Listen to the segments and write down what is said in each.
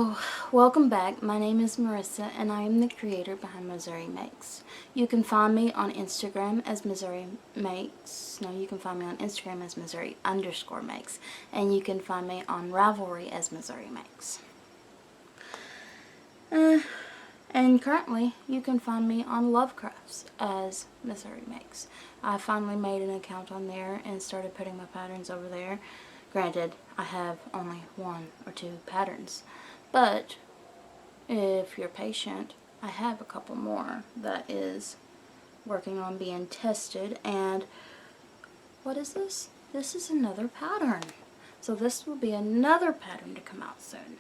So, welcome back. My name is Marissa, and I am the creator behind Missouri Makes. You can find me on Instagram as Missouri Makes. No, you can find me on Instagram as Missouri_Makes. And you can find me on Ravelry as Missouri Makes. And currently, you can find me on Lovecrafts as Missouri Makes. I finally made an account on there and started putting my patterns over there. Granted, I have only 1 or 2 patterns, but if you're patient, I have a couple more that is working on being tested. And what is this? This is another pattern. So this will be another pattern to come out soon.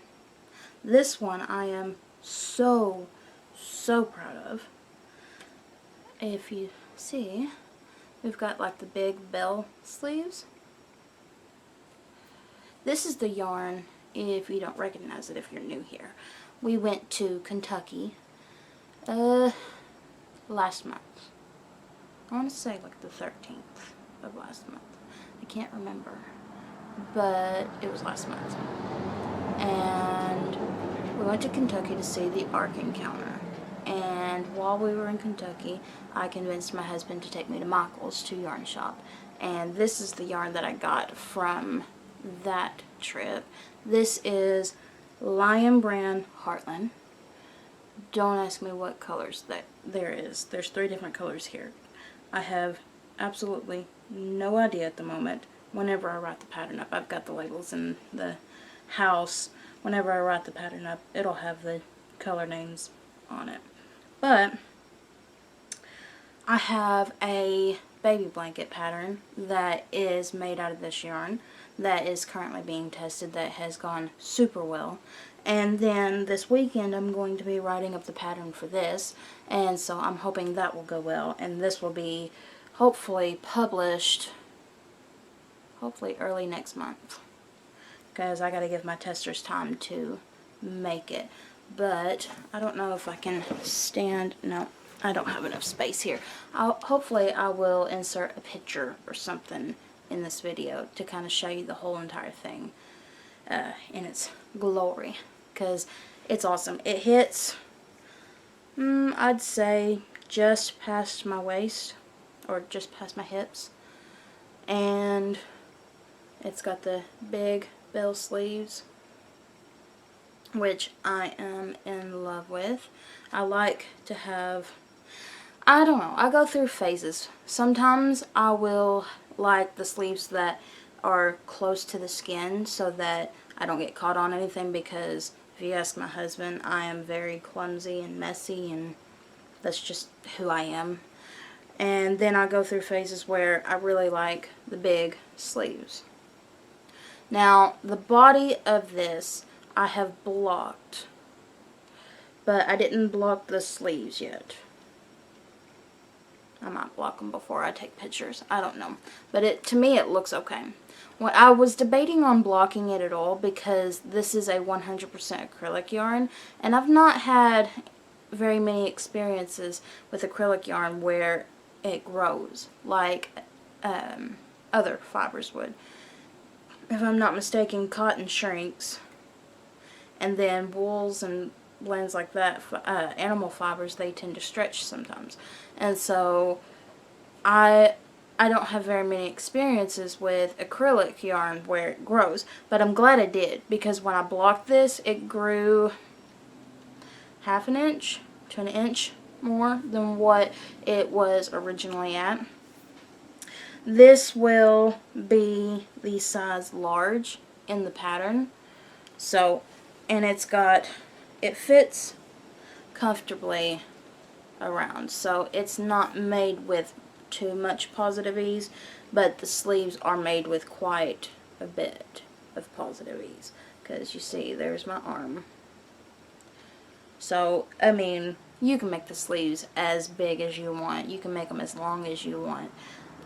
This one I am so proud of. If you see, we've got like the big bell sleeves. This is the yarn, if you don't recognize it, if you're new here. We went to Kentucky last month. I want to say like the 13th of last month. I can't remember, but it was last month. And we went to Kentucky to see the Ark Encounter. And while we were in Kentucky, I convinced my husband to take me to Michael's to yarn shop. And this is the yarn that I got from that trip. This is Lion Brand Heartland. Don't ask me what colors that there is. There's 3 different colors here. I have absolutely no idea at the moment. Whenever I write the pattern up, I've got the labels in the house. Whenever I write the pattern up, it'll have the color names on it. But I have a baby blanket pattern that is made out of this yarn that is currently being tested, that has gone super well. And then this weekend I'm going to be writing up the pattern for this, and so I'm hoping that will go well, and this will be hopefully published hopefully early next month, because I gotta give my testers time to make it. But I don't know if I can stand. No, I don't have enough space here. Hopefully I will insert a picture or something in this video to kind of show you the whole entire thing in its glory, because it's awesome. It hits, I'd say, just past my waist, or just past my hips, and it's got the big bell sleeves, which I am in love with. I like to have, I don't know, I go through phases. Sometimes I will like the sleeves that are close to the skin so that I don't get caught on anything, because if you ask my husband, I am very clumsy and messy, and that's just who I am. And then I go through phases where I really like the big sleeves. Now, the body of this I have blocked, but I didn't block the sleeves yet. I might block them before I take pictures. I don't know. But to me, it looks okay. Well, I was debating on blocking it at all, because this is a 100% acrylic yarn, and I've not had very many experiences with acrylic yarn where it grows like other fibers would. If I'm not mistaken, cotton shrinks, and then wools and blends like that, animal fibers, they tend to stretch sometimes. And so I don't have very many experiences with acrylic yarn where it grows, but I'm glad I did, because when I blocked this, it grew ½ an inch to an inch more than what it was originally at. This will be the size large in the pattern, so, and it fits comfortably around, so it's not made with too much positive ease, but the sleeves are made with quite a bit of positive ease, because you see there's my arm. So I mean, you can make the sleeves as big as you want, you can make them as long as you want.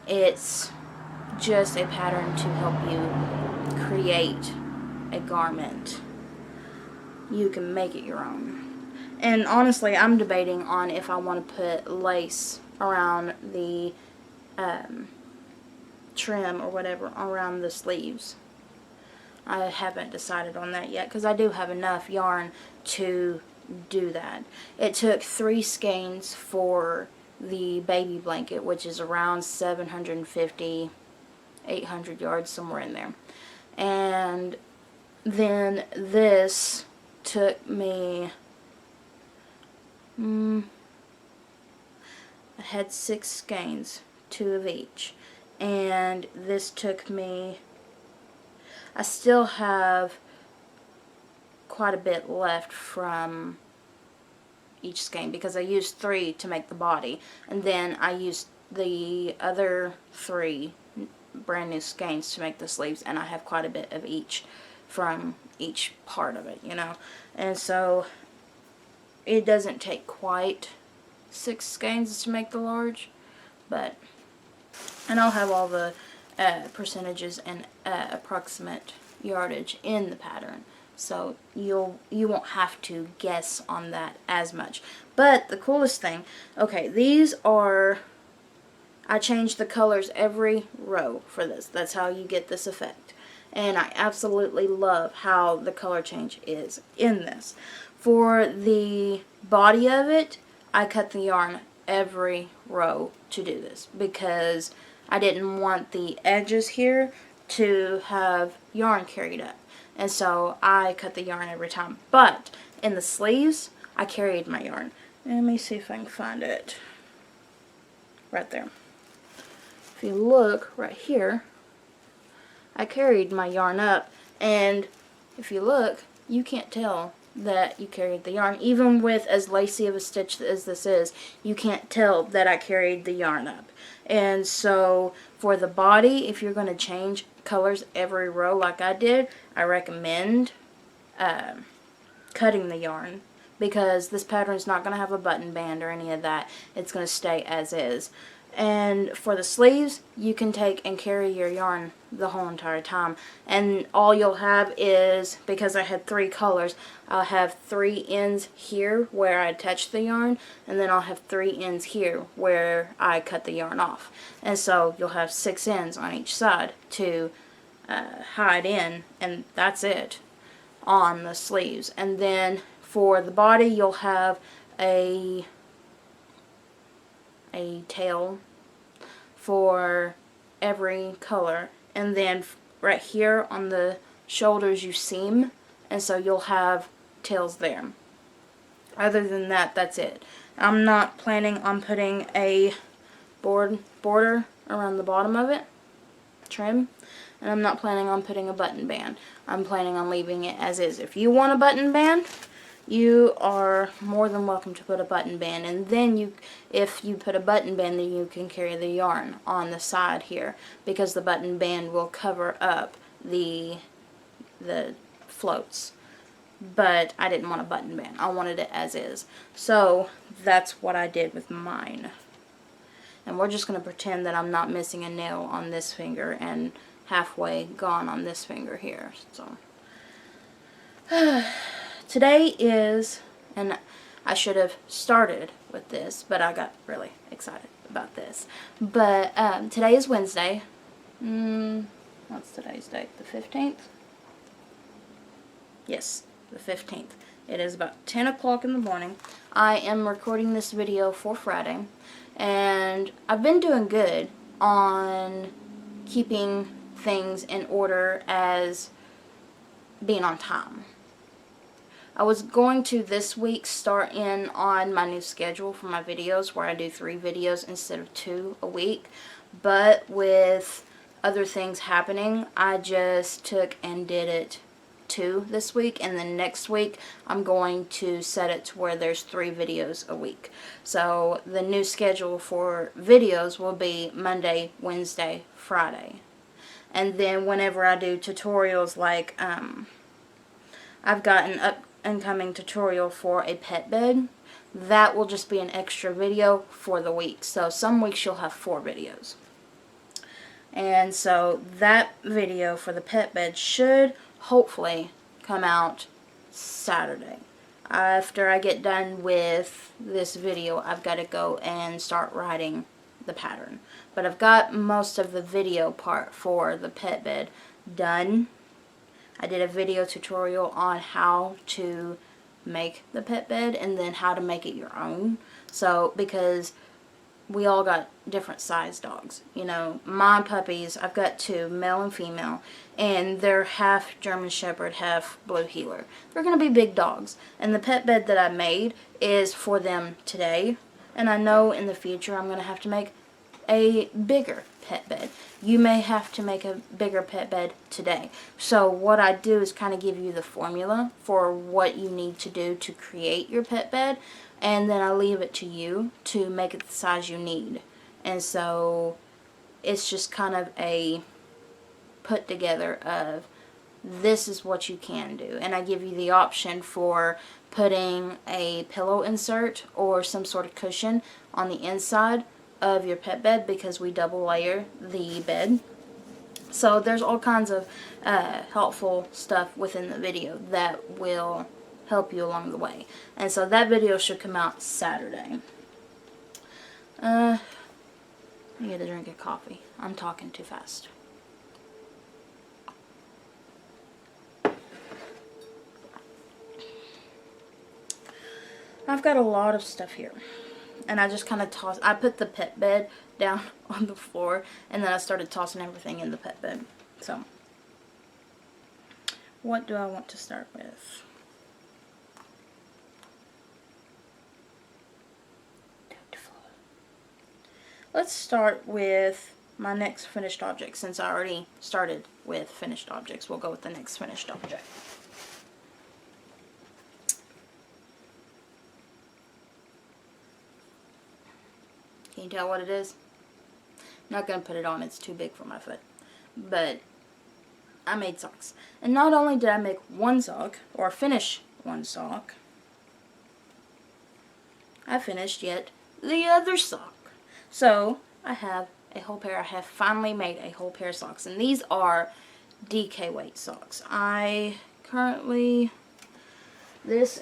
It's just a pattern to help you create a garment. You can make it your own. And honestly, I'm debating on if I want to put lace around the trim or whatever around the sleeves. I haven't decided on that yet because I do have enough yarn to do that. It took 3 skeins for the baby blanket, which is around 750, 800 yards, somewhere in there. And then this took me, I had 6 skeins, 2 of each. And this took me, I still have quite a bit left from each skein because I used 3 to make the body, and then I used the other 3 brand new skeins to make the sleeves, and I have quite a bit of each from each part of it, you know. And so it doesn't take quite 6 skeins to make the large, but, and I'll have all the percentages and approximate yardage in the pattern, so you won't have to guess on that as much. But the coolest thing, okay, these are, I changed the colors every row for this. That's how you get this effect. And I absolutely love how the color change is in this. For the body of it, I cut the yarn every row to do this because I didn't want the edges here to have yarn carried up. And so I cut the yarn every time. But in the sleeves, I carried my yarn. Let me see if I can find it. Right there. If you look right here, I carried my yarn up, and if you look, you can't tell that you carried the yarn. Even with as lacy of a stitch as this is, you can't tell that I carried the yarn up. And so for the body, if you're going to change colors every row like I did, I recommend cutting the yarn, because this pattern is not going to have a button band or any of that. It's going to stay as is. And for the sleeves, you can take and carry your yarn the whole entire time. And all you'll have is, because I had 3 colors, I'll have 3 ends here where I attach the yarn, and then I'll have 3 ends here where I cut the yarn off. And so you'll have 6 ends on each side to hide in, and that's it on the sleeves. And then for the body, you'll have a tail for every color, and then right here on the shoulders you seam, and so you'll have tails there. Other than that, that's it. I'm not planning on putting a border around the bottom of it, trim, and I'm not planning on putting a button band. I'm planning on leaving it as is. If you want a button band, you are more than welcome to put a button band, and then if you put a button band, then you can carry the yarn on the side here, because the button band will cover up the floats. But I didn't want a button band. I wanted it as is. So that's what I did with mine. And we're just going to pretend that I'm not missing a nail on this finger and halfway gone on this finger here. So today is, and I should have started with this, but I got really excited about this. But today is Wednesday. What's today's date? The 15th? Yes, the 15th. It is about 10 o'clock in the morning. I am recording this video for Friday, and I've been doing good on keeping things in order as being on time. I was going to this week start in on my new schedule for my videos, where I do 3 videos instead of 2 a week, but with other things happening, I just took and did it 2 this week, and then next week I'm going to set it to where there's 3 videos a week. So the new schedule for videos will be Monday, Wednesday, Friday. And then whenever I do tutorials, like I've got an upcoming tutorial for a pet bed, that will just be an extra video for the week. So some weeks you'll have 4 videos. And so that video for the pet bed should hopefully come out Saturday. After I get done with this video, I've got to go and start writing the pattern. But I've got most of the video part for the pet bed done. I did a video tutorial on how to make the pet bed and then how to make it your own. So, because we all got different size dogs. You know, my puppies, I've got 2, male and female, and they're half German Shepherd, half Blue Heeler. They're going to be big dogs. And the pet bed that I made is for them today. And I know in the future I'm going to have to make a bigger pet bed. You may have to make a bigger pet bed today. So what I do is kind of give you the formula for what you need to do to create your pet bed, and then I leave it to you to make it the size you need. And so it's just kind of a put together of this is what you can do. And I give you the option for putting a pillow insert or some sort of cushion on the inside of your pet bed, because we double layer the bed. So there's all kinds of helpful stuff within the video that will help you along the way. And so that video should come out Saturday. I get a drink of coffee. I'm talking too fast. I've got a lot of stuff here. And I just kind of I put the pet bed down on the floor, and then I started tossing everything in the pet bed. So, what do I want to start with? Let's start with my next finished object. Since I already started with finished objects, we'll go with the next finished object. Can you tell what it is? I'm not going to put it on, it's too big for my foot. But I made socks. And not only did I make one sock, or finish one sock, I finished yet the other sock. So I have a whole pair. I have finally made a whole pair of socks. And these are DK weight socks. This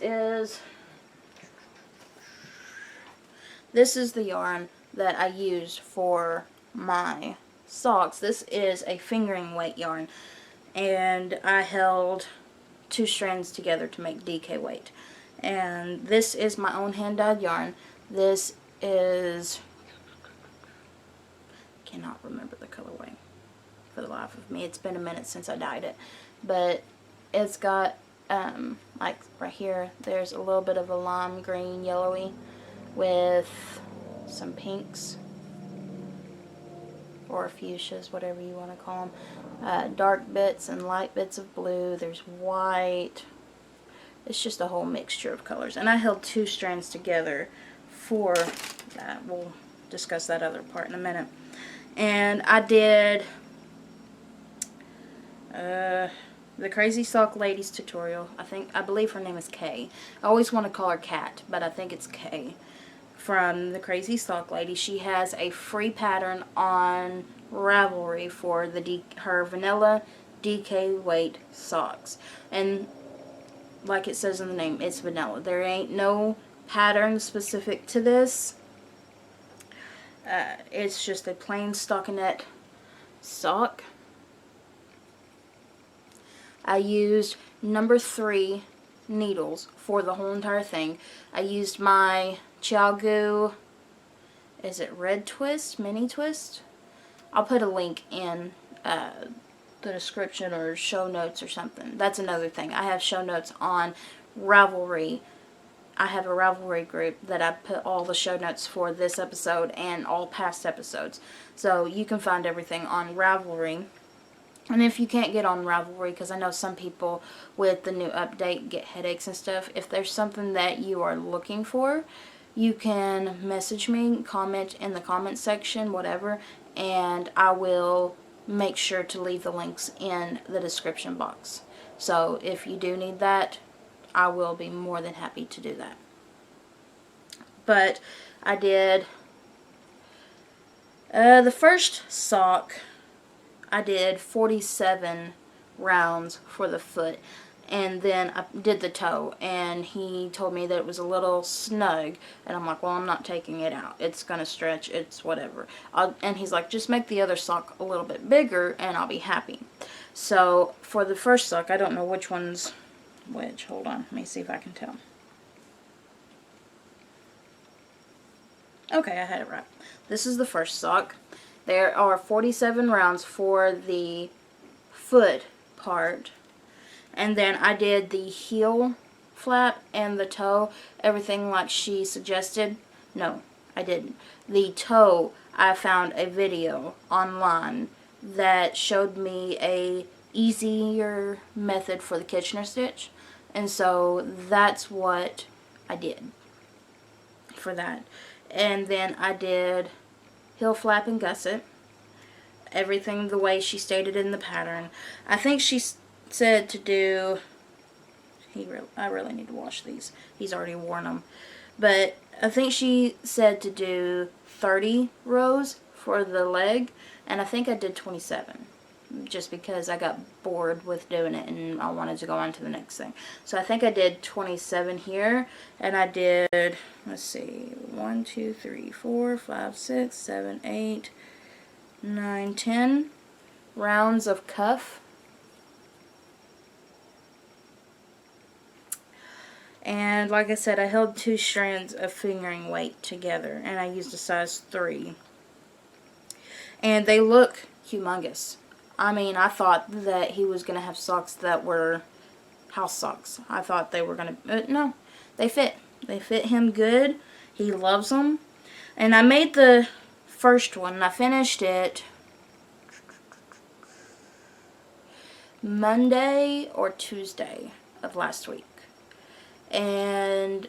is the yarn that I used for my socks. This is a fingering weight yarn, and I held 2 strands together to make DK weight. And this is my own hand dyed yarn. This is, cannot remember the colorway for the life of me. It's been a minute since I dyed it, but it's got like right here, there's a little bit of a lime green yellowy with some pinks or fuchsias, whatever you want to call them, dark bits and light bits of blue. There's white. It's just a whole mixture of colors, and I held 2 strands together for that. We'll discuss that other part in a minute. And I did the Crazy Sock Ladies tutorial. I believe her name is Kay. I always want to call her Kat, but I think it's Kay. From the Crazy Sock Lady. She has a free pattern on Ravelry for her vanilla DK weight socks. And like it says in the name, it's vanilla. There ain't no pattern specific to this. It's just a plain stockinette sock. I used number 3 needles for the whole entire thing. I used my Chiaogu, is it Red Twist, Mini Twist? I'll put a link in the description or show notes or something. That's another thing. I have show notes on Ravelry. I have a Ravelry group that I put all the show notes for this episode and all past episodes. So you can find everything on Ravelry. And if you can't get on Ravelry, because I know some people with the new update get headaches and stuff, if there's something that you are looking for, you can message me, comment in the comment section, whatever, and I will make sure to leave the links in the description box. So if you do need that, I will be more than happy to do that. But I did the first sock, I did 47 rounds for the foot, and then I did the toe, and he told me that it was a little snug, and I'm like, well, I'm not taking it out. It's going to stretch, it's whatever. And he's like, just make the other sock a little bit bigger, and I'll be happy. So for the first sock, I don't know which one's which. Hold on, let me see if I can tell. Okay, I had it right. This is the first sock. There are 47 rounds for the foot part. And then I did the heel flap and the toe, everything like she suggested. No, I didn't. The toe, I found a video online that showed me a easier method for the Kitchener stitch. And so that's what I did for that. And then I did heel flap and gusset. Everything the way she stated in the pattern. I think she said to do... I really need to wash these. He's already worn them. But I think she said to do 30 rows for the leg. And I think I did 27. Just because I got bored with doing it and I wanted to go on to the next thing. So I think I did 27 here. And I did, let's see, 1, 2, 3, 4, 5, 6, 7, 8, 9, 10 rounds of cuff. And like I said, I held 2 strands of fingering weight together. And I used a size 3. And they look humongous. I mean, I thought that he was going to have socks that were house socks. I thought they were going to... no, they fit. They fit him good. He loves them. And I made the first one, and I finished it Monday or Tuesday of last week. And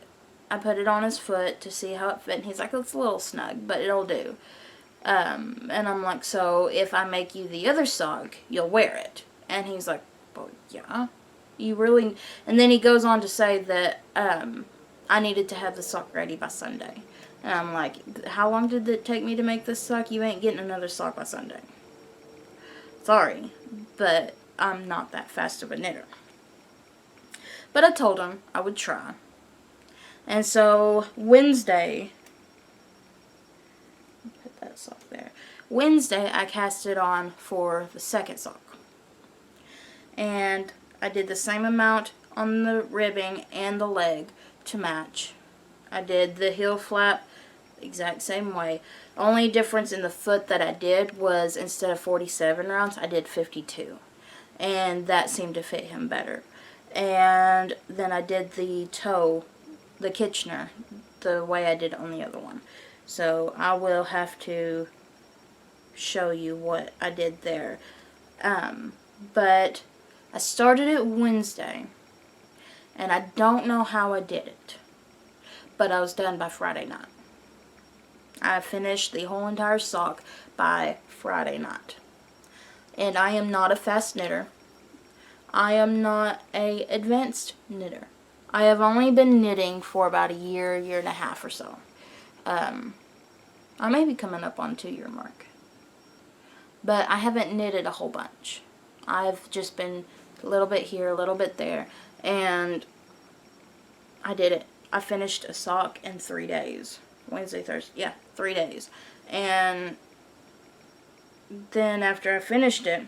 I put it on his foot to see how it fit. And he's like, it's a little snug, but it'll do. And I'm like, so if I make you the other sock, you'll wear it. And he's like, well, yeah. You really... And then he goes on to say that I needed to have the sock ready by Sunday. And I'm like, how long did it take me to make this sock? You ain't getting another sock by Sunday. Sorry, but I'm not that fast of a knitter. But I told him I would try. And so Wednesday... put that sock there. Wednesday I cast it on for the second sock. And I did the same amount on the ribbing and the leg to match. I did the heel flap exact same way. Only difference in the foot that I did was instead of 47 rounds, I did 52. And that seemed to fit him better. And then I did the toe, the Kitchener, the way I did on the other one. So I will have to show you what I did there. But I started it Wednesday, and I don't know how I did it, but I was done by Friday night. I finished the whole entire sock by Friday night. And I am not a fast knitter. I am not a advanced knitter. I have only been knitting for about a year and a half or so. I may be coming up on 2-year mark. But I haven't knitted a whole bunch. I've just been a little bit here, a little bit there. And I did it. I finished a sock in 3 days. Wednesday, Thursday, yeah, 3 days. And then after I finished it,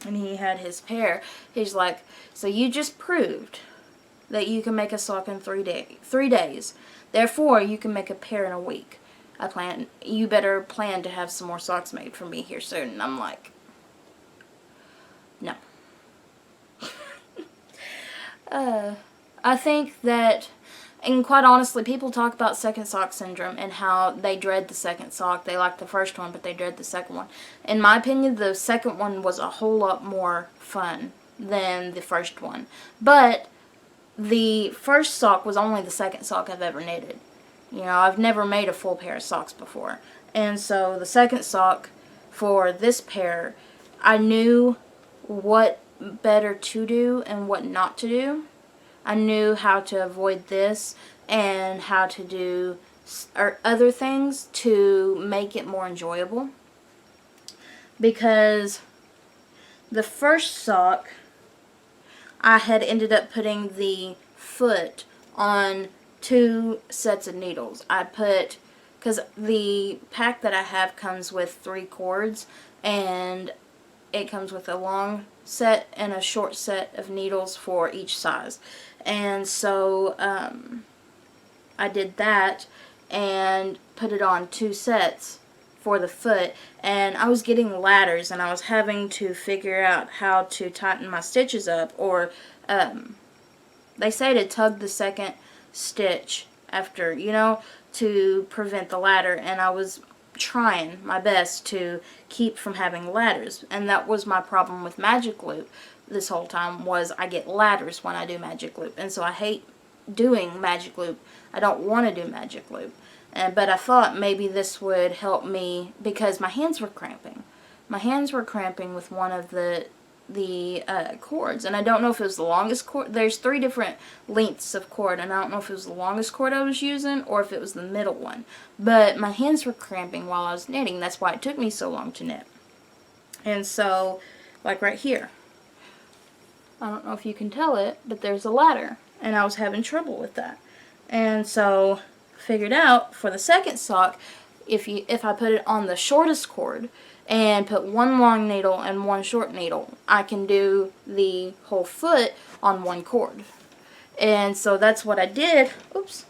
and he had his pair, he's like, so you just proved that you can make a sock in 3 days. Therefore, you can make a pair in a week. You better plan to have some more socks made for me here soon. And I'm like, no. I think that, and quite honestly, people talk about second sock syndrome and how they dread the second sock. They like the first one, but they dread the second one. In my opinion, the second one was a whole lot more fun than the first one. But the first sock was only the second sock I've ever knitted. You know, I've never made a full pair of socks before. And so the second sock for this pair, I knew what better to do and what not to do. I knew how to avoid this and how to do other things to make it more enjoyable. Because the first sock, I had ended up putting the foot on 2 sets of needles. I put, because the pack that I have comes with 3 cords, and it comes with a long set and a short set of needles for each size. And so I did that and put it on 2 sets for the foot, and I was getting ladders and I was having to figure out how to tighten my stitches up, or they say to tug the second stitch after, to prevent the ladder, and I was trying my best to keep from having ladders, and that was my problem with magic loop this whole time, was I get ladders when I do magic loop, and so I hate doing magic loop. I don't want to do magic loop, but I thought maybe this would help me because my hands were cramping. My hands were cramping with one of the cords, and I don't know if it was the longest cord. There's 3 different lengths of cord, and I don't know if it was the longest cord I was using or if it was the middle one, but my hands were cramping while I was knitting. That's why it took me so long to knit. And so, like right here, I don't know if you can tell it, but there's a ladder, and I was having trouble with that. And so figured out for the second sock, if I put it on the shortest cord and put 1 long needle and 1 short needle, I can do the whole foot on 1 cord. And so that's what I did. Oops.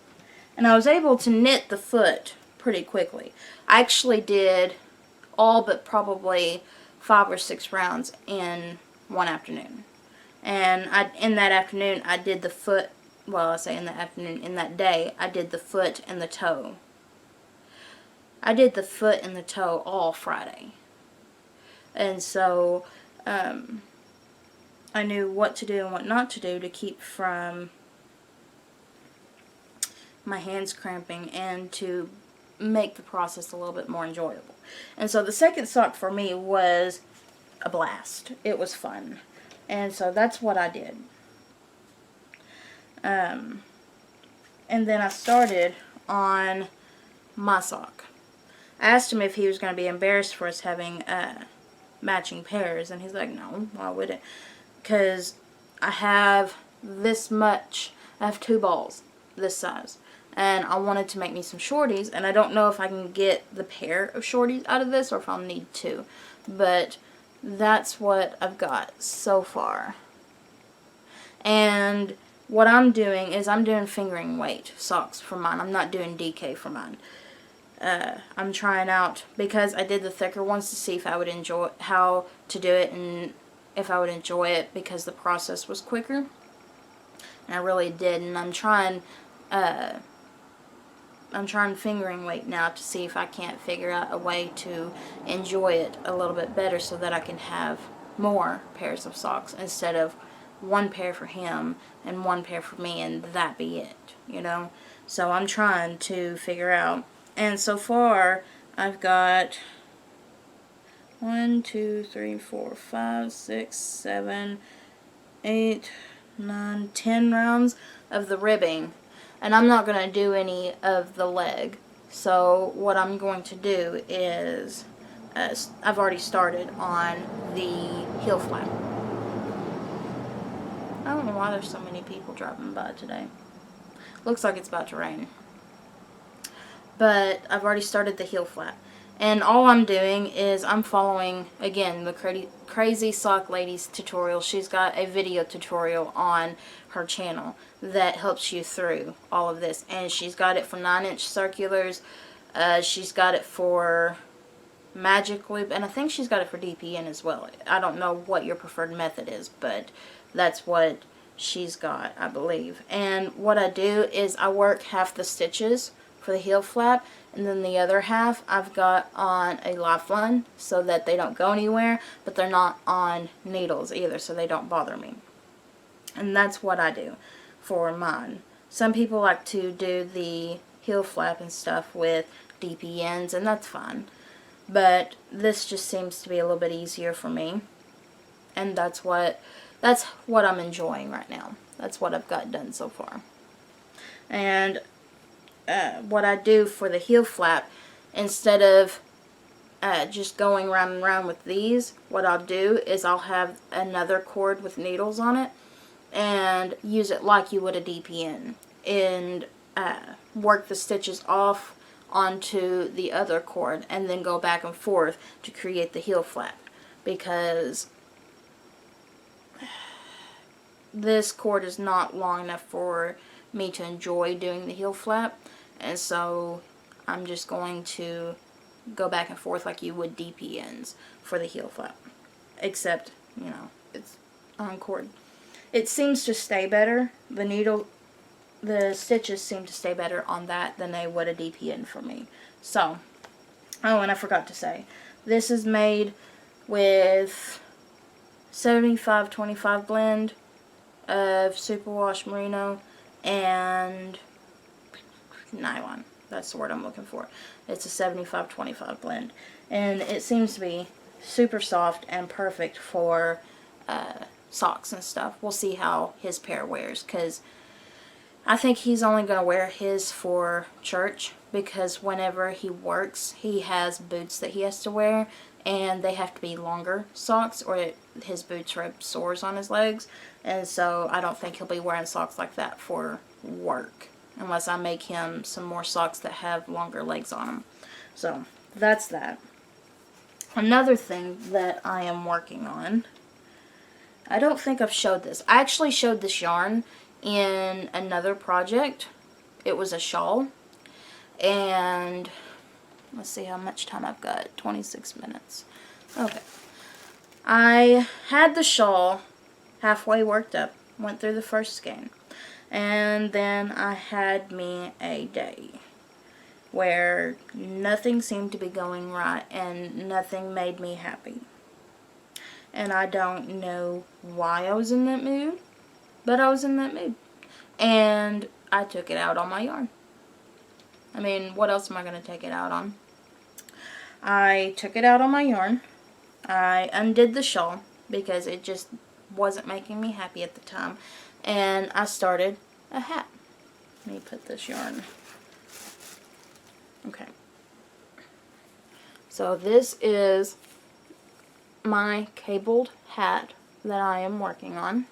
And I was able to knit the foot pretty quickly. I actually did all but probably 5 or 6 rounds in one afternoon. And in that afternoon I did the foot, well, I say in the afternoon, in that day I did the foot and the toe. I did the foot and the toe all Friday. And so I knew what to do and what not to do to keep from my hands cramping and to make the process a little bit more enjoyable. And so the second sock for me was a blast. It was fun. And so that's what I did. And then I started on my sock. I asked him if he was going to be embarrassed for us having matching pairs, and he's like, no, why would it? Because I have this much, I have 2 balls this size, and I wanted to make me some shorties, and I don't know if I can get the pair of shorties out of this or if I'll need 2, but that's what I've got so far. And what I'm doing is I'm doing fingering weight socks for mine. I'm not doing DK for mine. I'm trying out, because I did the thicker ones to see if I would enjoy how to do it and if I would enjoy it, because the process was quicker. And I really did, and I'm trying fingering weight now to see if I can't figure out a way to enjoy it a little bit better so that I can have more pairs of socks instead of 1 pair for him and 1 pair for me and that be it, So I'm trying to figure out. And so far, I've got 1, 2, 3, 4, 5, 6, 7, 8, 9, 10 rounds of the ribbing. And I'm not going to do any of the leg. So what I'm going to do is, I've already started on the heel flap. I don't know why there's so many people driving by today. Looks like it's about to rain. But I've already started the heel flap. And all I'm doing is I'm following, again, the Crazy Sock Lady's tutorial. She's got a video tutorial on her channel that helps you through all of this. And she's got it for 9-inch circulars. She's got it for magic loop. And I think she's got it for DPN as well. I don't know what your preferred method is, but that's what she's got, I believe. And what I do is I work half the stitches for the heel flap, and then the other half I've got on a lifeline so that they don't go anywhere, but they're not on needles either, so they don't bother me. And that's what I do for mine. Some people like to do the heel flap and stuff with DPNs, and that's fine, but this just seems to be a little bit easier for me, and that's what I'm enjoying right now. That's what I've got done so far. And what I do for the heel flap, instead of just going round and round with these, what I'll do is I'll have another cord with needles on it and use it like you would a DPN, and work the stitches off onto the other cord and then go back and forth to create the heel flap, because this cord is not long enough for me to enjoy doing the heel flap, and so I'm just going to go back and forth like you would DPNs for the heel flap, except, you know, it's on cord. It seems to stay better. The stitches seem to stay better on that than they would a DPN for me. So, oh, and I forgot to say, this is made with 75-25 blend of superwash merino and nylon. That's the word I'm looking for. It's a 75-25 blend, and it seems to be super soft and perfect for socks and stuff. We'll see how his pair wears, because I think he's only going to wear his for church, because whenever he works, he has boots that he has to wear, and they have to be longer socks, or his boots rub sores on his legs, and so I don't think he'll be wearing socks like that for work, unless I make him some more socks that have longer legs on them. So, that's that. Another thing that I am working on, I don't think I've showed this. I actually showed this yarn in another project. It was a shawl, and let's see how much time I've got. 26 minutes. Okay. I had the shawl halfway worked up, went through the first skein, and then I had me a day where nothing seemed to be going right and nothing made me happy. And I don't know why I was in that mood, but I was in that mood. And I took it out on my yarn. I mean, what else am I going to take it out on? I took it out on my yarn. I undid the shawl because it just wasn't making me happy at the time. And I started a hat. Let me put this yarn. Okay. So this is my cabled hat that I am working on.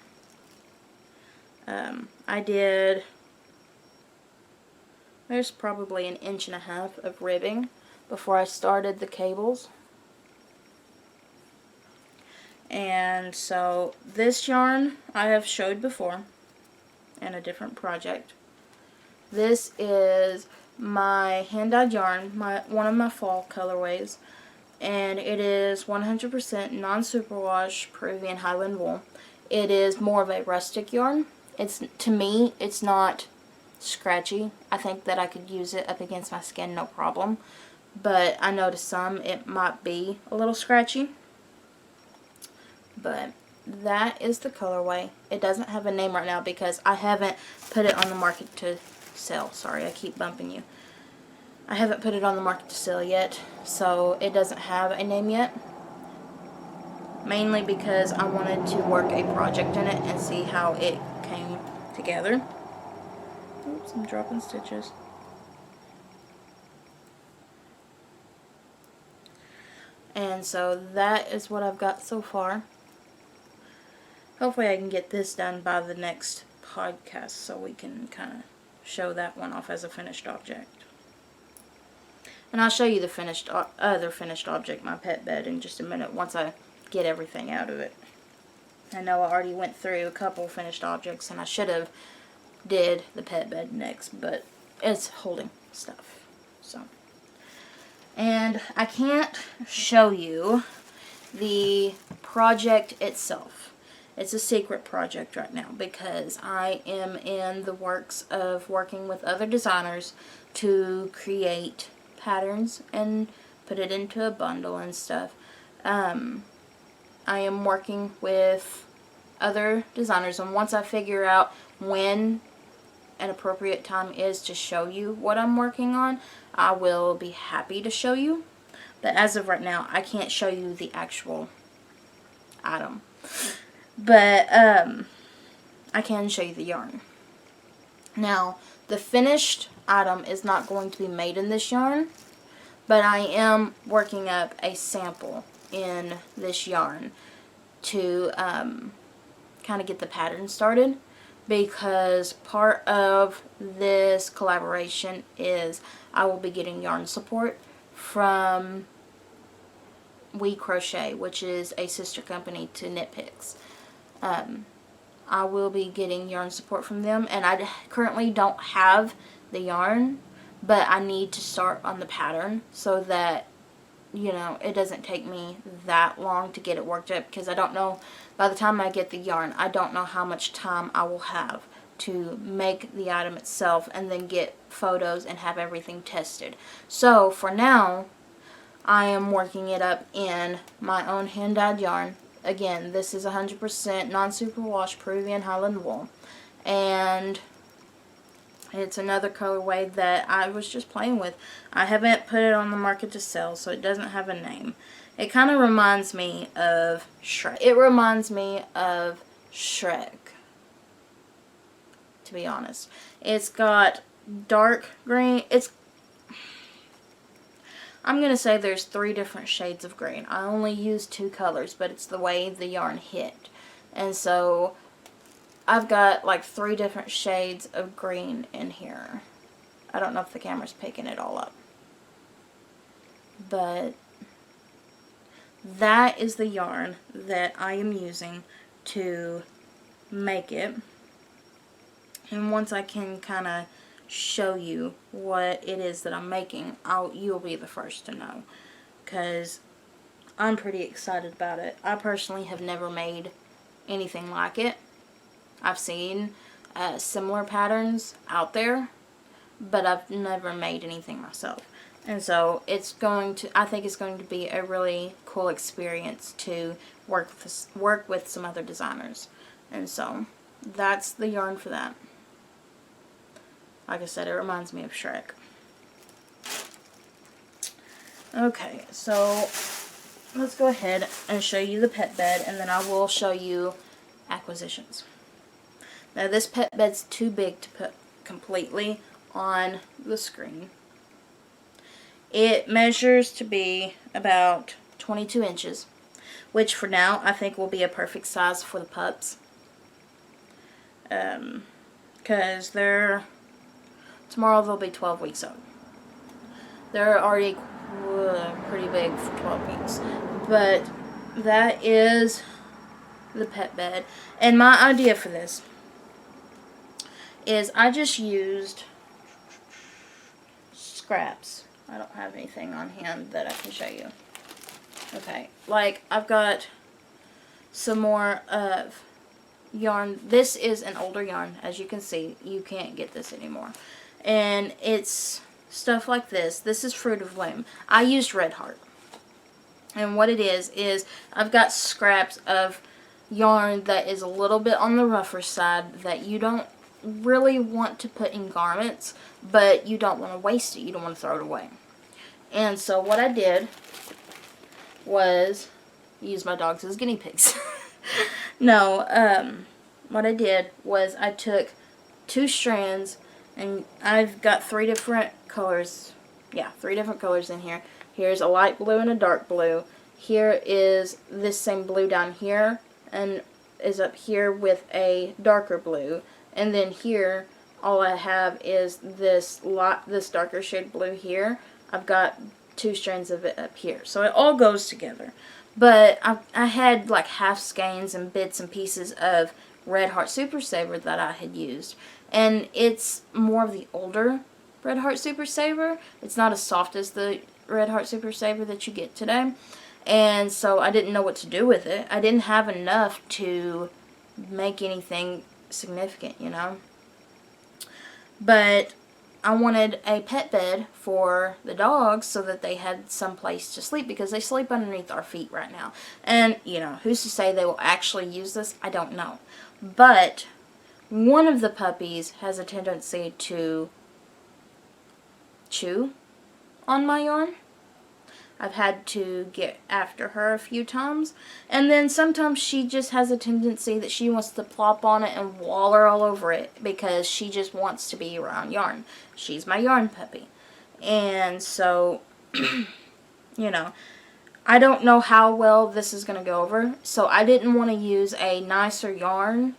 There's probably 1.5 inches of ribbing before I started the cables. And so this yarn I have showed before in a different project. This is my hand-dyed yarn, one of my fall colorways, and it is 100% non-superwash Peruvian Highland wool. It is more of a rustic yarn. To me, it's not scratchy. I think that I could use it up against my skin no problem, but I know to some it might be a little scratchy. But that is the colorway. It doesn't have a name right now because I haven't put it on the market to sell. Sorry, I keep bumping you. I haven't put it on the market to sell yet, so it doesn't have a name yet. Mainly because I wanted to work a project in it and see how it came together. Oops, I'm dropping stitches. And so that is what I've got so far. Hopefully I can get this done by the next podcast so we can kind of show that one off as a finished object. And I'll show you the other finished object, my pet bed, in just a minute once I get everything out of it. I know I already went through a couple finished objects and I should have did the pet bed next, but it's holding stuff. So, and I can't show you the project itself. It's a secret project right now because I am in the works of working with other designers to create patterns and put it into a bundle and stuff. I am working with other designers, and once I figure out when an appropriate time is to show you what I'm working on, I will be happy to show you. But as of right now, I can't show you the actual item. But I can show you the yarn. Now, the finished item is not going to be made in this yarn, but I am working up a sample in this yarn to kind of get the pattern started, because part of this collaboration is I will be getting yarn support from We Crochet, which is a sister company to Knit Picks. I will be getting yarn support from them, and I currently don't have the yarn, but I need to start on the pattern so that, you know, it doesn't take me that long to get it worked up, because I don't know, by the time I get the yarn, I don't know how much time I will have to make the item itself and then get photos and have everything tested. So for now, I am working it up in my own hand-dyed yarn. Again, this is 100% non-superwash Peruvian Highland wool, and it's another colorway that I was just playing with. I haven't put it on the market to sell, so it doesn't have a name. It kind of reminds me of Shrek. It reminds me of Shrek, to be honest. It's got dark green. I'm going to say there's 3 different shades of green. I only used 2 colors, but it's the way the yarn hit. And so I've got like 3 different shades of green in here. I don't know if the camera's picking it all up. But that is the yarn that I am using to make it. And once I can kind of show you what it is that I'm making, you'll be the first to know, because I'm pretty excited about it. I personally have never made anything like it. I've seen similar patterns out there, but I've never made anything myself. And so I think it's going to be a really cool experience to work with some other designers. And so that's the yarn for that. Like I said, it reminds me of Shrek. Okay, so let's go ahead and show you the pet bed, and then I will show you acquisitions. Now, this pet bed's too big to put completely on the screen. It measures to be about 22 inches, which for now I think will be a perfect size for the pups. Because tomorrow they'll be 12 weeks old. They're already pretty big for 12 weeks. But that is the pet bed. And my idea for this is I just used scraps. I don't have anything on hand that I can show you. Okay, like I've got some more of yarn. This is an older yarn. As you can see, you can't get this anymore. And it's stuff like this. This is Fruit of Loom. I used Red Heart. And what it is I've got scraps of yarn that is a little bit on the rougher side that you don't really want to put in garments, but you don't want to waste it. You don't want to throw it away. And so what I did was use my dogs as guinea pigs. No, what I did was I took 2 strands, and I've got 3 different colors. Yeah, 3 different colors in here. Here's a light blue and a dark blue. Here is this same blue down here, and is up here with a darker blue. And then here, all I have is this darker shade blue here. I've got 2 strands of it up here. So it all goes together. But I had like half skeins and bits and pieces of Red Heart Super Saver that I had used. And it's more of the older Red Heart Super Saver. It's not as soft as the Red Heart Super Saver that you get today. And so I didn't know what to do with it. I didn't have enough to make anything significant, you know. But I wanted a pet bed for the dogs so that they had some place to sleep, because they sleep underneath our feet right now. And, you know, who's to say they will actually use this? I don't know. But one of the puppies has a tendency to chew on my yarn. I've had to get after her a few times. And then sometimes she just has a tendency that she wants to plop on it and waller all over it because she just wants to be around yarn. She's my yarn puppy. And so, you know, I don't know how well this is going to go over. So I didn't want to use a nicer yarn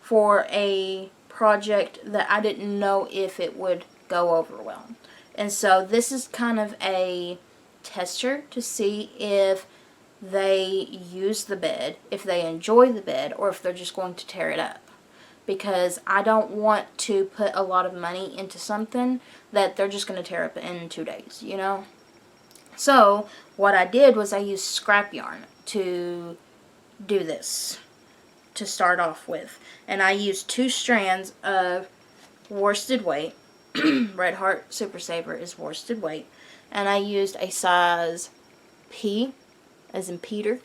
for a project that I didn't know if it would go over well. And so this is kind of a tester to see if they use the bed, if they enjoy the bed, or if they're just going to tear it up. Because I don't want to put a lot of money into something that they're just going to tear up in 2 days, you know? So, what I did was I used scrap yarn to do this, to start off with. And I used 2 strands of worsted weight. Red Heart Super Saver is worsted weight. And I used a size P, as in Peter,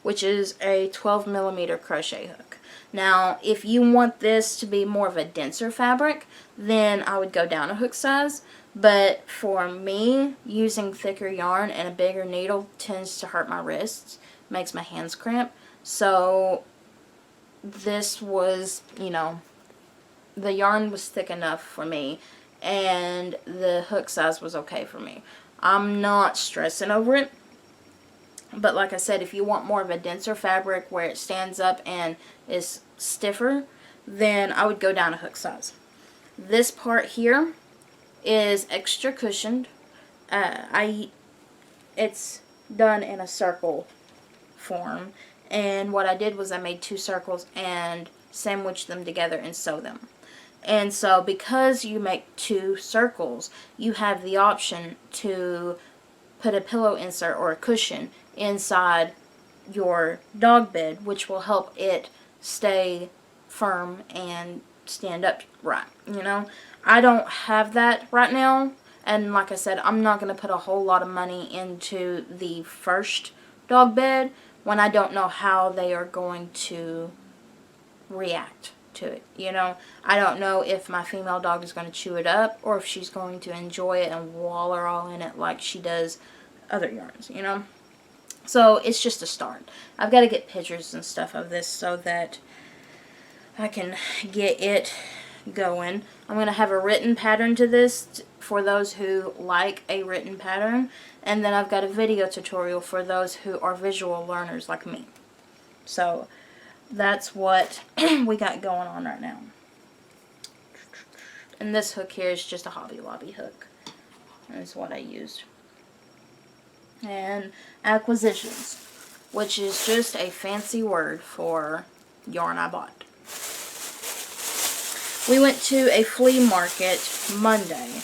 which is a 12 millimeter crochet hook. Now, if you want this to be more of a denser fabric, then I would go down a hook size. But for me, using thicker yarn and a bigger needle tends to hurt my wrists, makes my hands cramp. So this was, you know, the yarn was thick enough for me, and the hook size was okay for me. I'm not stressing over it. But like I said, if you want more of a denser fabric where it stands up and is stiffer, then I would go down a hook size. This part here is extra cushioned. It's done in a circle form. And what I did was I made 2 circles and sandwiched them together and sew them. And so because you make 2 circles, you have the option to put a pillow insert or a cushion inside your dog bed, which will help it stay firm and stand up right, you know. I don't have that right now, and like I said, I'm not going to put a whole lot of money into the first dog bed when I don't know how they are going to react to it, you know. I don't know if my female dog is going to chew it up or if she's going to enjoy it and waller all in it like she does other yarns, you know. So it's just a start. I've got to get pictures and stuff of this so that I can get it going. I'm going to have a written pattern to this for those who like a written pattern, and then I've got a video tutorial for those who are visual learners like me. So that's what we got going on right now. And this hook here is just a Hobby Lobby hook. That's what I used. And acquisitions, which is just a fancy word for yarn I bought. We went to a flea market Monday,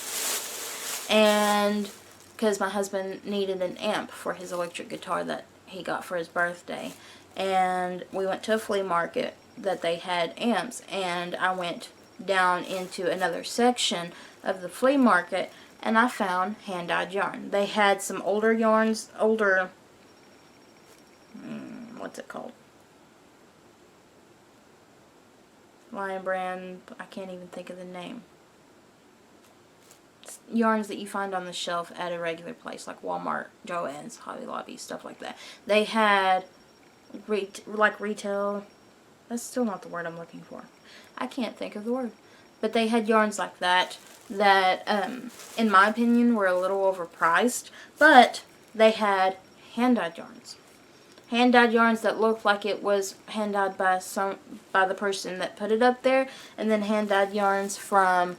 and because my husband needed an amp for his electric guitar that he got for his birthday, and we went to a flea market that they had amps, and I went down into another section of the flea market and I found hand-dyed yarn. They had some older yarns, what's it called? Lion brand, I can't even think of the name. It's yarns that you find on the shelf at a regular place like Walmart, Joann's, Hobby Lobby, stuff like that. They had retail, that's still not the word I'm looking for. I can't think of the word. But they had yarns like that in my opinion, were a little overpriced. But they had hand-dyed yarns. Hand-dyed yarns that looked like it was hand-dyed by the person that put it up there. And then hand-dyed yarns from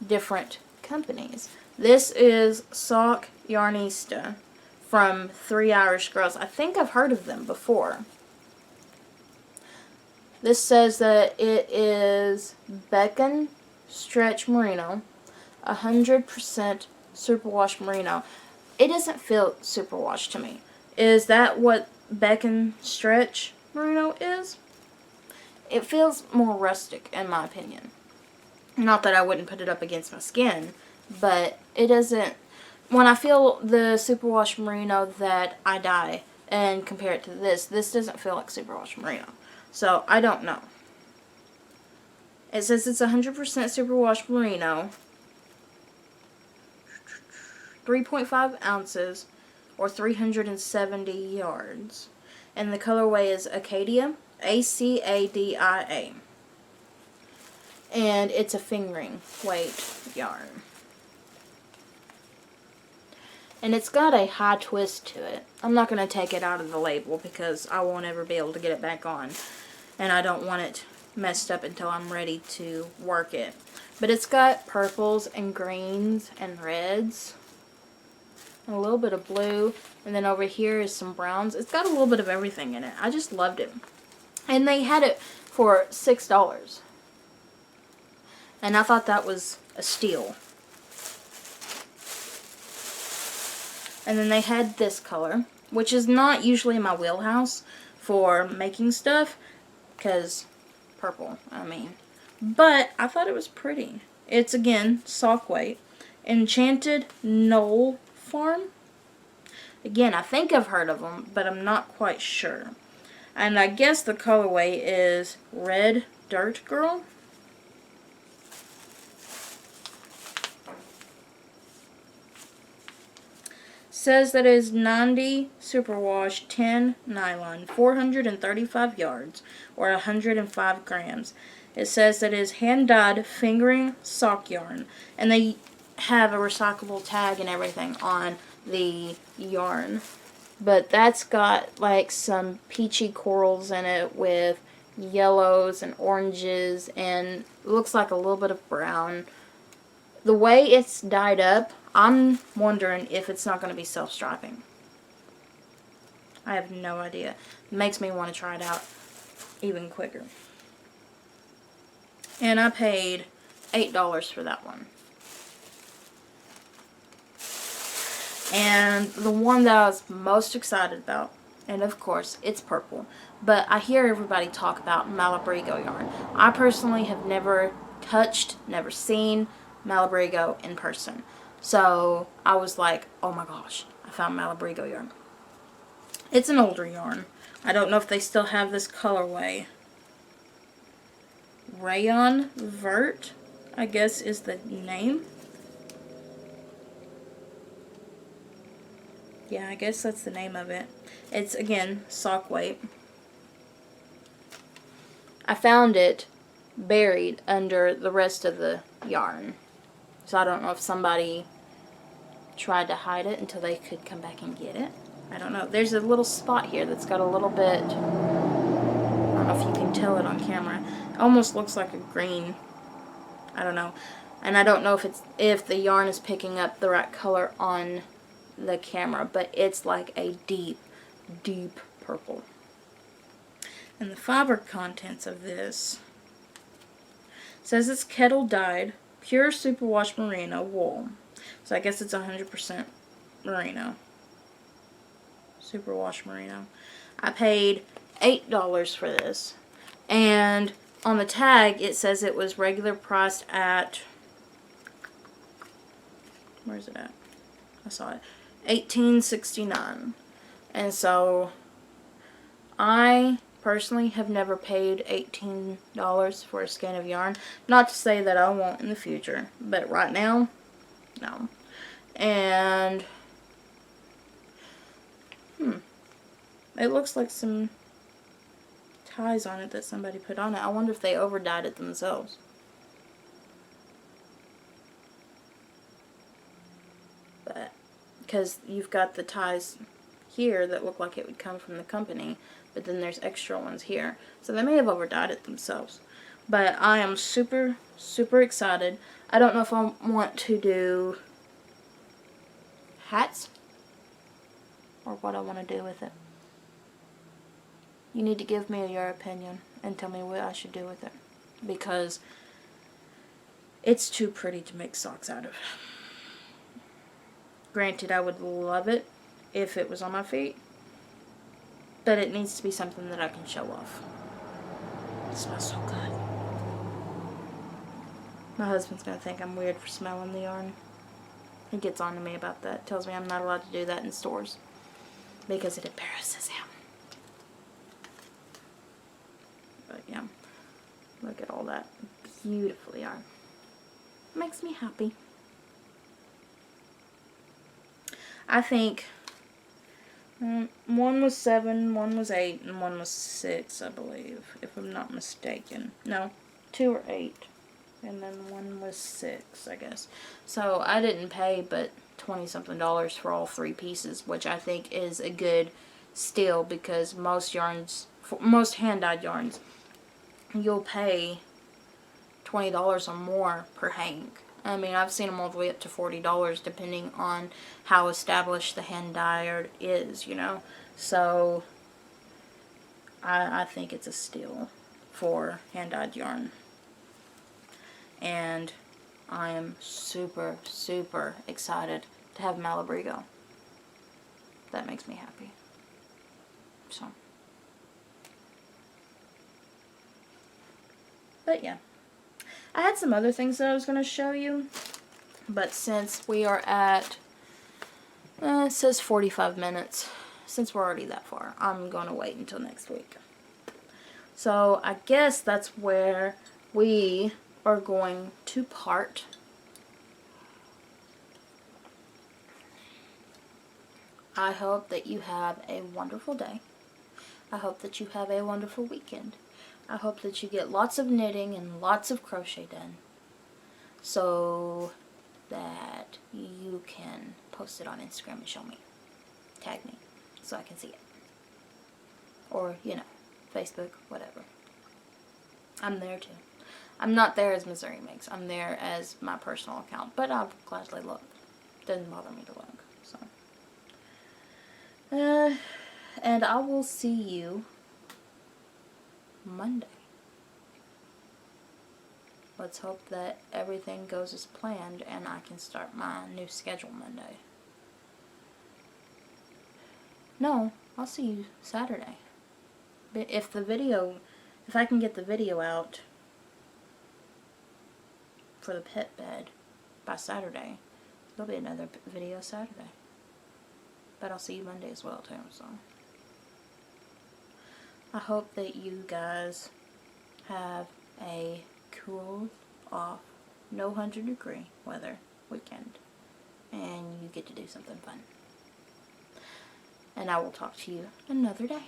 different companies. This is Sock Yarnista from 3 Irish Girls. I think I've heard of them before. This says that it is Beacon Stretch Merino, 100% superwash merino. It doesn't feel superwash to me. Is that what Beacon Stretch Merino is? It feels more rustic in my opinion. Not that I wouldn't put it up against my skin, but it doesn't. When I feel the superwash merino that I dye and compare it to this doesn't feel like superwash merino. So, I don't know. It says it's 100% superwash merino, 3.5 ounces, or 370 yards. And the colorway is Acadia, A-C-A-D-I-A. And it's a fingering weight yarn. And it's got a high twist to it. I'm not going to take it out of the label because I won't ever be able to get it back on. And I don't want it messed up until I'm ready to work it. But it's got purples and greens and reds. and a little bit of blue, and then over here is some browns. It's got a little bit of everything in it. I just loved it. And they had it for $6. And I thought that was a steal. And then they had this color, which is not usually in my wheelhouse for making stuff, because purple, I mean. But I thought it was pretty. It's, again, sock weight. Enchanted Knoll Farm. Again, I think I've heard of them, but I'm not quite sure. And I guess the colorway is Red Dirt Girl. Says that it is 90 superwash 10 nylon, 435 yards, or 105 grams. It says that it is hand-dyed fingering sock yarn, and they have a recyclable tag and everything on the yarn. But that's got like some peachy corals in it with yellows and oranges, and looks like a little bit of brown. The way it's dyed up, I'm wondering if it's not going to be self-striping. I have no idea. It makes me want to try it out even quicker. And I paid $8 for that one. And the one that I was most excited about, and of course it's purple, but I hear everybody talk about Malabrigo yarn. I personally have never touched, never seen Malabrigo in person. So I was like, oh my gosh, I found Malabrigo yarn. It's an older yarn. I don't know if they still have this colorway. Rayon Vert, I guess is the name. Yeah, I guess that's the name of it. It's, again, sock weight. I found it buried under the rest of the yarn. So I don't know if somebody tried to hide it until they could come back and get it. I don't know. There's a little spot here that's got a little bit, I don't know if you can tell it on camera. It almost looks like a green. I don't know. And I don't know if the yarn is picking up the right color on the camera, but it's like a deep, deep purple. And the fiber contents of this says it's kettle dyed pure superwash merino wool. So I guess it's 100% merino. Superwash merino. I paid $8 for this. And on the tag it says it was regular priced at, where's it at? I saw it. $18.69. And so I personally have never paid $18 for a skein of yarn. Not to say that I won't in the future, but right now, no. And it looks like some ties on it that somebody put on it. I wonder if they over dyed it themselves. But because you've got the ties here that look like it would come from the company, but then there's extra ones here. So they may have over dyed it themselves. But I am super, super excited. I don't know if I want to do hats or what I want to do with it. You need to give me your opinion and tell me what I should do with it, because it's too pretty to make socks out of. Granted, I would love it if it was on my feet, but it needs to be something that I can show off. It smells so good. My husband's going to think I'm weird for smelling the yarn. He gets on to me about that. Tells me I'm not allowed to do that in stores because it embarrasses him. But yeah, look at all that beautiful yarn. Makes me happy. I think one was 7, one was 8, and one was 6, I believe, if I'm not mistaken. No, 2 or 8, and then one was 6, I guess. So I didn't pay but $20-something for all 3 pieces, which I think is a good steal, because most yarns, most hand-dyed yarns, you'll pay $20 or more per hang. I mean, I've seen them all the way up to $40 depending on how established the hand dyer is, you know. So I think it's a steal for hand-dyed yarn. And I am super, super excited to have Malabrigo. That makes me happy. So. But yeah. I had some other things that I was going to show you. But since we are at, it says 45 minutes. Since we're already that far, I'm going to wait until next week. So I guess that's where we are going to part. I hope that you have a wonderful day. I hope that you have a wonderful weekend. I hope that you get lots of knitting and lots of crochet done, so that you can post it on Instagram and show me. Tag me so I can see it. Or, you know, Facebook, whatever. I'm there too. I'm not there as Missouri Makes. I'm there as my personal account, but I'll gladly look. Doesn't bother me to look. So, and I will see you Monday. Let's hope that everything goes as planned and I can start my new schedule Monday. No, I'll see you Saturday. But if I can get the video out for the pet bed by Saturday, there'll be another video Saturday. But I'll see you Monday as well too, so. I hope that you guys have a cool off, no 100-degree weather weekend, and you get to do something fun. And I will talk to you another day.